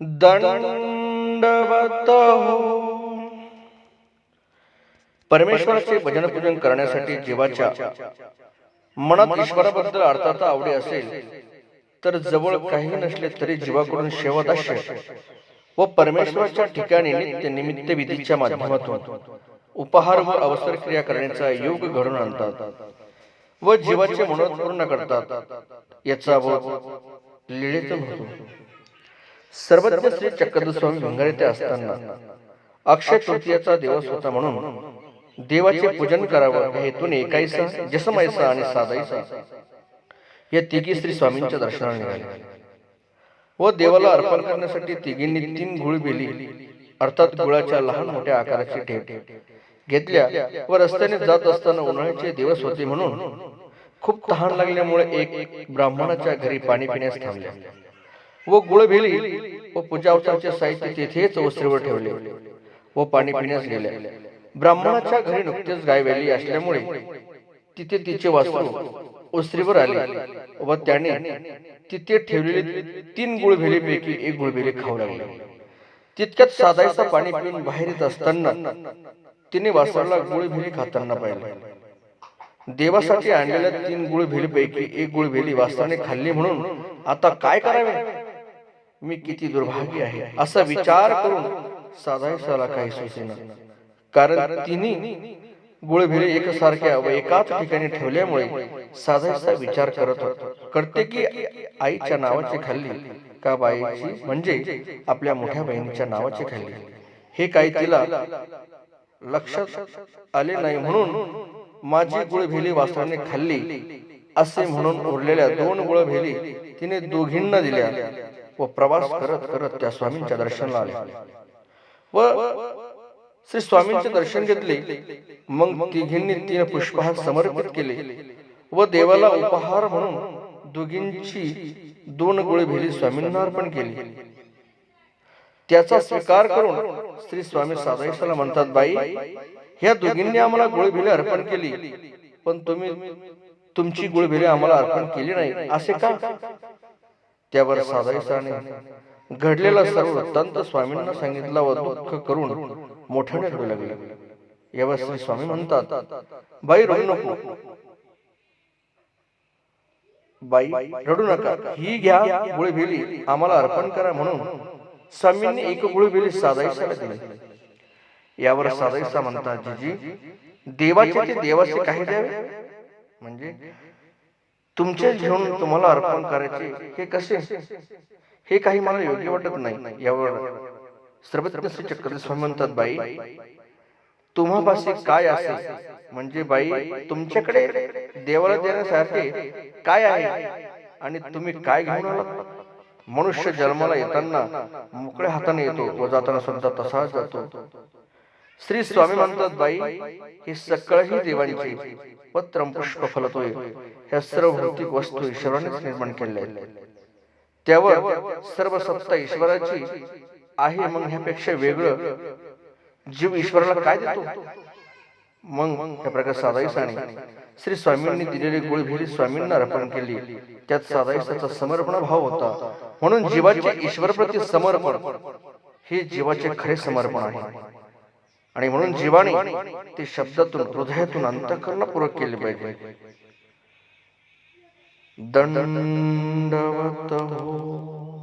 दंडवत हो. परमेश्वराचे भजन पूजन करण्यासाठी जीवाच्या मनात ईश्वराबद्दल अर्थात आवडी असेल तर जवळ काही नसले तरी जीवाकडून शेवदास्य व परमेश्वराच्या ठिकाणी नित्य निमित्त विधीच्या माध्यमातून उपहार व अवसर क्रिया करण्याचा योग घडून आणतात व जीवाचे मनोरथ पूर्ण करतात. याचा बोध लीळेतून होतो. सर्वज्ञ श्री चक्रधरस्वामी भिंगार येथे असताना अक्षय तृतीयाचा दिवस होता म्हणून देवाचे पूजन करावं हेतूने एकाईसा, जसमाईसा आणि साधाईसा या तिघी श्री स्वामींच्या दर्शनाला निघाले व देवाला अर्पण करण्यासाठी तिघींनी 3 गुळ बेली अर्थात गुळाच्या लहान मोठ्या आकाराची ठेप घेतल्या व रस्त्याने जात असताना उन्हाळ्याचे दिवस होते म्हणून खूप तहान लागल्यामुळे एक ब्राह्मणाच्या घरी पाणी पिण्यास थांबले व गुळ बेली व पूजा अवताराचे साहित्य तेथेच ओसरीवर ठेवले व पाणी पिण्यास गेले. ब्राह्मणाच्या घरी नुकतेच गाय वेली असल्यामुळे तिथे तिचे वासरू ओसरीवर आले व त्याने तिथे ठेवलेले 3 गुळभेलीपैकी एक गुळभेली खाऊ लागले. तितक्यात साधायचा पाणी पिऊन बाहेर येत असताना तिने वासराला गुळभेली खाताना पाहिले. देवासाठी आणलेल्या 3 गुळभेलीपैकी एक गुळभेली वासराने खाल्ली म्हणून आता काय करावे, मी किती दुर्भागी आहे असा विचार करून साधायसाला काही सुचेना. कारण तिन्ही गुळभेली एकसारख्या व एकाच ठिकाणी ठेवल्यामुळे साधायसा विचार करते की आईच्या नावाची खाल्ली का बाईची म्हणजे आपल्या मोठ्या बहिणीच्या नावाची खाल्ली हे काही तिला लक्षात आले नाही म्हणून माझी गुळभेली वासराने खाल्ली असे म्हणून उरलेल्या 2 गुळभेली तिने दोघींना दिल्या व प्रवास करत करत त्या स्वामींच्या दर्शनाला आले व श्री स्वामींचे दर्शन घेतले. मग तिघींनी 3 पुष्पहार समर्पित केले व देवाला उपहार म्हणून दोघींची 2 गुळभेली स्वामींना अर्पण केली. त्याचा स्वीकार करून श्री स्वामी साधायसाला म्हणतात, बाई, ह्या दोघींनी आम्हाला गुळभेली अर्पण केली पण तुम्ही तुमची गुळभेली आम्हाला अर्पण केली नाही असे का? त्यावर साधायसाने घडलेला सर्व वृत्तांत स्वामींना सांगितला व दुःख करून मोठ्याने रडू लागले. यावर श्री स्वामी म्हणतात, बाई रडू नको, बाई रडू नका, ही घ्या गुळभेली आम्हाला अर्पण करा म्हणून स्वामींनी एक गुळभेली साधायसाला दिली. यावर साधायसा म्हणतात, जीजी देवाचे ते देवाचे काही द्यावे म्हणजे तुमचे घेऊन तुम्हाला अर्पण करायचे हे कसे, हे काही मला योग्य वाटत नाही. यावर सर्वज्ञ श्री चक्रधर स्वामी म्हणतात, बाई तुम्हापाशी काय असेल म्हणजे बाई तुमच्याकडे देवाला देण्यासारखे काय आहे आणि तुम्ही काय घेऊन आलात. मनुष्य जन्माला येताना मोकळ्या हाताने येतो व जाताना सुद्धा तसाच जातो. श्री स्वामी म्हणतात, बाई हे सकळही देवांचे पत्रम पुष्प फलतोय ह्या सर्व भौतिक वस्तू ईश्वरानेच निर्माण केल्या आहेत. त्यावर सर्व सत्ता ईश्वराची आहे. मग ह्यापेक्षा वेगळं जीव ईश्वराला काय देतो. मग या प्रकार साधायसाने श्री स्वामींनी दिलेली गुळभेली स्वामींना अर्पण केली. त्यात साधायसाचा समर्पण भाव होता म्हणून जीवाचे ईश्वरप्रती समर्पण हे जीवाचे खरे समर्पण आहे आणि म्हणून जीवाने ते शब्दातून हृदयातून अंतःकरणापूर्वक केले पाहिजे. दंडवत हो.